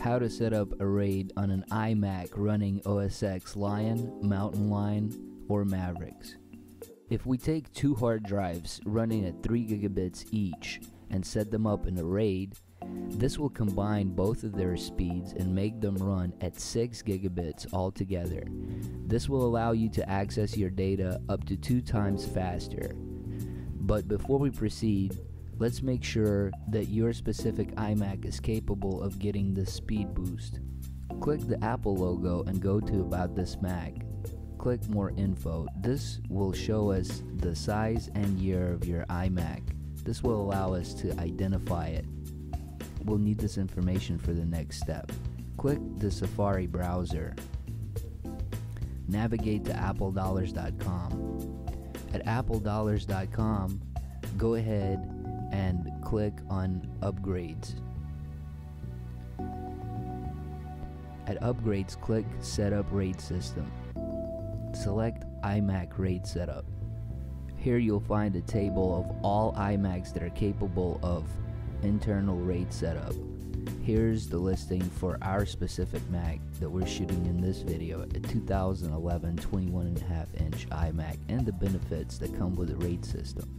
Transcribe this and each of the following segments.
How to set up a RAID on an iMac running OS X Lion, Mountain Lion, or Mavericks. If we take two hard drives running at 3 gigabits each and set them up in a RAID, this will combine both of their speeds and make them run at 6 gigabits altogether. This will allow you to access your data up to 2 times faster. But before we proceed, let's make sure that your specific iMac is capable of getting this speed boost. Click the Apple logo and go to About This Mac. Click More Info. This will show us the size and year of your iMac. This will allow us to identify it. We'll need this information for the next step. Click the Safari browser. Navigate to appledollars.com. At appledollars.com, go ahead and click on Upgrades. At Upgrades, click Setup RAID System. Select iMac RAID Setup. Here you'll find a table of all iMacs that are capable of internal RAID setup. Here's the listing for our specific Mac that we're shooting in this video, a 2011 21.5 inch iMac, and the benefits that come with a RAID system.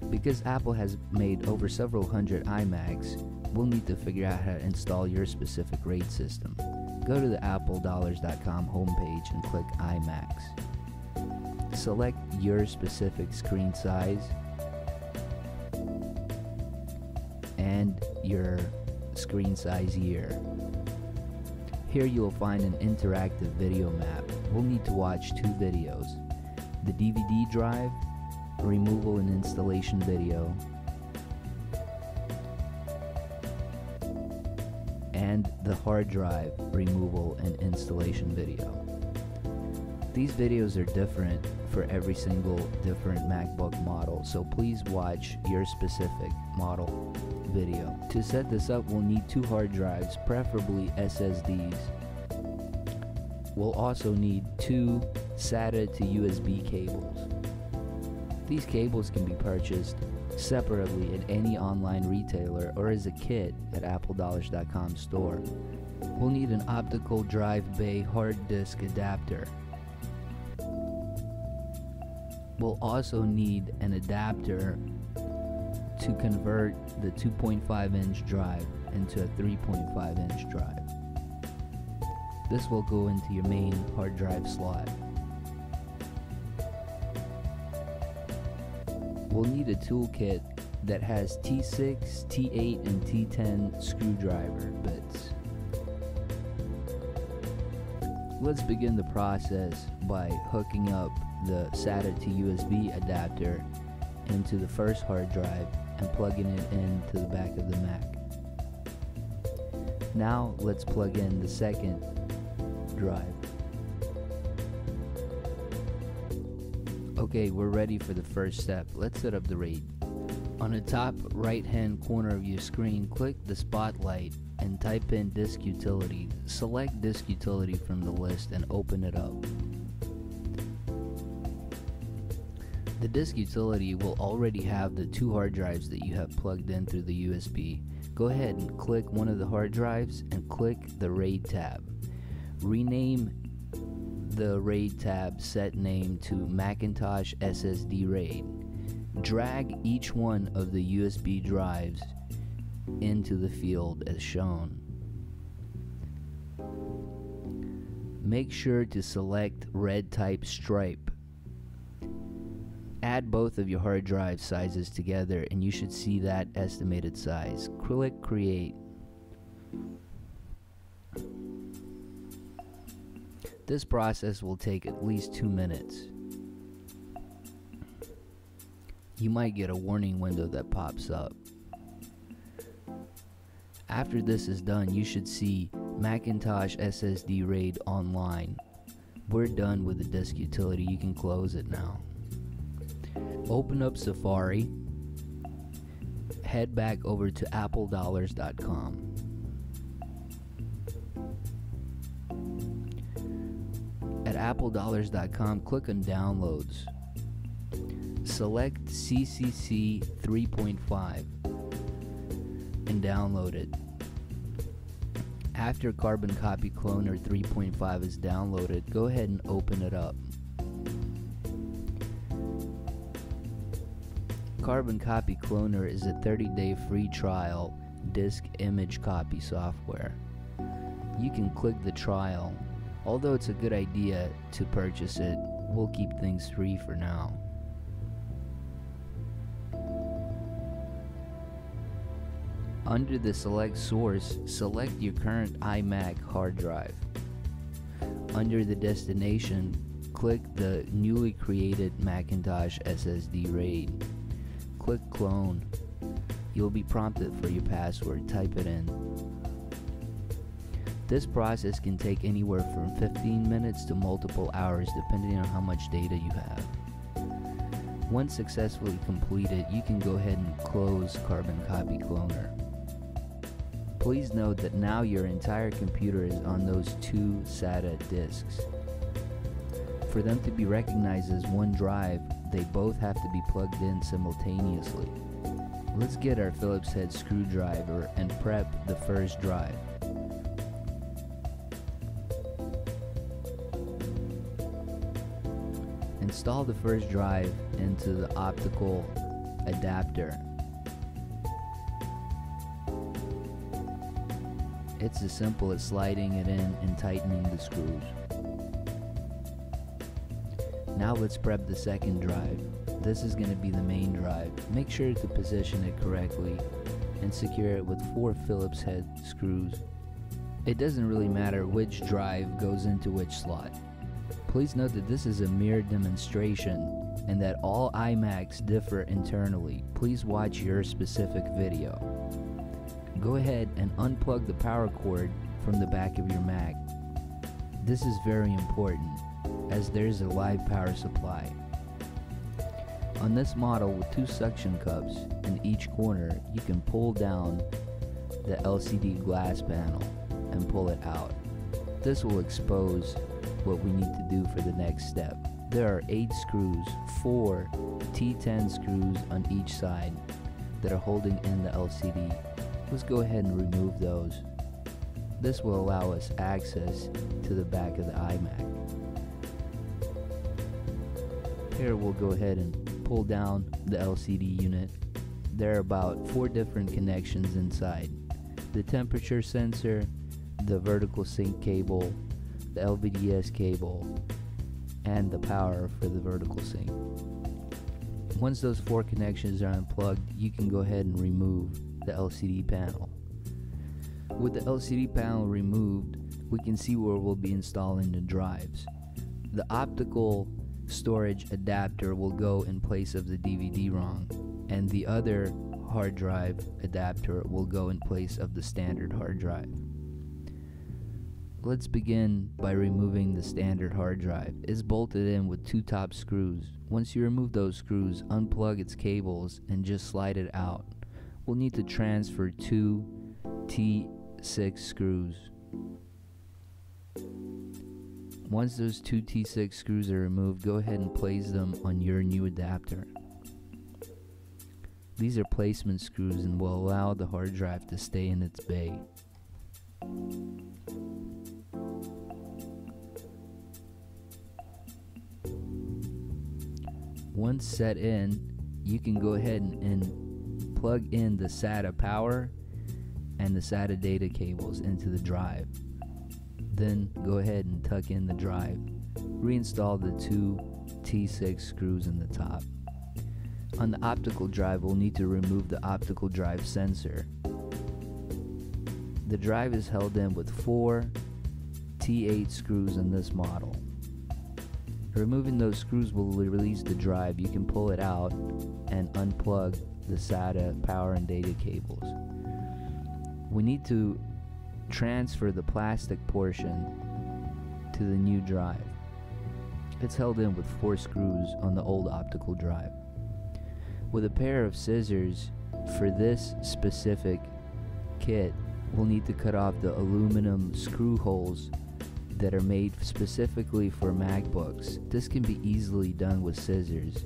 Because Apple has made over several hundred iMacs, we'll need to figure out how to install your specific RAID system. Go to the appledollars.com homepage and click iMacs. Select your specific screen size and your screen size year. Here you will find an interactive video map. We'll need to watch 2 videos: the DVD drive, removal and installation video, and the hard drive removal and installation video. These videos are different for every single different MacBook model, so please watch your specific model video. To set this up, we'll need 2 hard drives, preferably SSDs. We'll also need 2 SATA to USB cables. These cables can be purchased separately at any online retailer or as a kit at appledollars.com store. We'll need an optical drive bay hard disk adapter. We'll also need an adapter to convert the 2.5 inch drive into a 3.5 inch drive. This will go into your main hard drive slot. We'll need a toolkit that has T6, T8, and T10 screwdriver bits. Let's begin the process by hooking up the SATA to USB adapter into the first hard drive and plugging it into the back of the Mac. Now let's plug in the second drive. Okay, we're ready for the first step. Let's set up the RAID. On the top right hand corner of your screen, click the spotlight and type in Disk Utility. Select Disk Utility from the list and open it up. The disk utility will already have the 2 hard drives that you have plugged in through the USB. Go ahead and click one of the hard drives and click the RAID tab. Rename the RAID tab set name to Macintosh SSD RAID. Drag each one of the USB drives into the field as shown. Make sure to select red type stripe. Add both of your hard drive sizes together and you should see that estimated size. Click Create. This process will take at least 2 minutes. You might get a warning window that pops up. After this is done, you should see Macintosh SSD RAID online. We're done with the disk utility. You can close it now. Open up Safari, head back over to appledollars.com. At appledollars.com, click on Downloads. Select CCC 3.5 and download it. After Carbon Copy Cloner 3.5 is downloaded, go ahead and open it up. Carbon Copy Cloner is a 30-day free trial disk image copy software. You can click the trial. Although it's a good idea to purchase it, we'll keep things free for now. Under the select source, select your current iMac hard drive. Under the destination, click the newly created Macintosh SSD RAID. Click clone. You'll be prompted for your password. Type it in. This process can take anywhere from 15 minutes to multiple hours depending on how much data you have. Once successfully completed, you can go ahead and close Carbon Copy Cloner. Please note that now your entire computer is on those two SATA disks. For them to be recognized as one drive, they both have to be plugged in simultaneously. Let's get our Phillips head screwdriver and prep the first drive. Install the first drive into the optical adapter. It's as simple as sliding it in and tightening the screws. Now let's prep the second drive. This is going to be the main drive. Make sure to position it correctly and secure it with 4 Phillips head screws. It doesn't really matter which drive goes into which slot. Please note that this is a mere demonstration and that all iMacs differ internally. Please watch your specific video. Go ahead and unplug the power cord from the back of your Mac. This is very important as there is a live power supply. On this model with 2 suction cups in each corner, you can pull down the LCD glass panel and pull it out. This will expose what we need to do for the next step. There are 8 screws, 4 T10 screws on each side that are holding in the LCD. Let's go ahead and remove those. This will allow us access to the back of the iMac. Here we'll go ahead and pull down the LCD unit. There are about 4 different connections inside. The temperature sensor, the vertical sync cable, the LVDS cable, and the power for the vertical sync. Once those 4 connections are unplugged, you can go ahead and remove the LCD panel. With the LCD panel removed, we can see where we'll be installing the drives. The optical storage adapter will go in place of the DVD-ROM, and the other hard drive adapter will go in place of the standard hard drive. Let's begin by removing the standard hard drive. It's bolted in with 2 top screws. Once you remove those screws, unplug its cables and just slide it out. We'll need to transfer 2 T6 screws. Once those 2 T6 screws are removed, go ahead and place them on your new adapter. These are placement screws and will allow the hard drive to stay in its bay. Once set in, you can go ahead and plug in the SATA power and the SATA data cables into the drive. Then go ahead and tuck in the drive. Reinstall the 2 T6 screws in the top. On the optical drive, we'll need to remove the optical drive sensor. The drive is held in with 4 T8 screws in this model. Removing those screws will release the drive. You can pull it out and unplug the SATA power and data cables. We need to transfer the plastic portion to the new drive. It's held in with 4 screws on the old optical drive. With a pair of scissors for this specific kit, we'll need to cut off the aluminum screw holes that are made specifically for MacBooks. This can be easily done with scissors.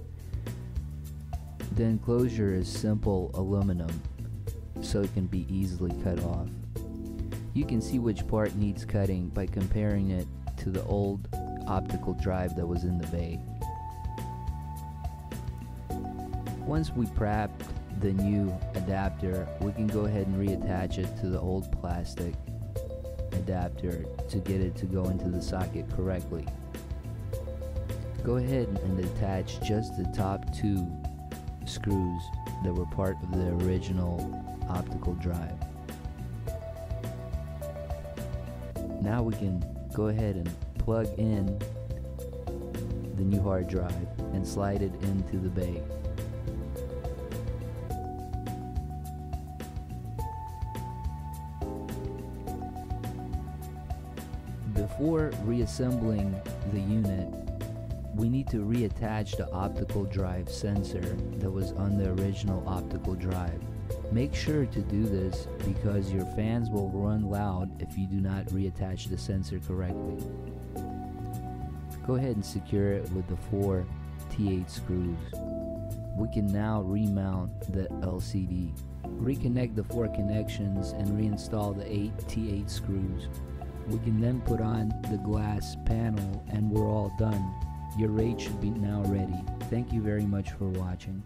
The enclosure is simple aluminum, so it can be easily cut off. You can see which part needs cutting by comparing it to the old optical drive that was in the bay. Once we prepped the new adapter, we can go ahead and reattach it to the old plastic adapter to get it to go into the socket correctly. Go ahead and attach just the top 2 screws that were part of the original optical drive. Now we can go ahead and plug in the new hard drive and slide it into the bay. Before reassembling the unit, we need to reattach the optical drive sensor that was on the original optical drive. Make sure to do this because your fans will run loud if you do not reattach the sensor correctly. Go ahead and secure it with the 4 T8 screws. We can now remount the LCD. Reconnect the 4 connections and reinstall the 8 T8 screws. We can then put on the glass panel and we're all done. Your RAID should be now ready. Thank you very much for watching.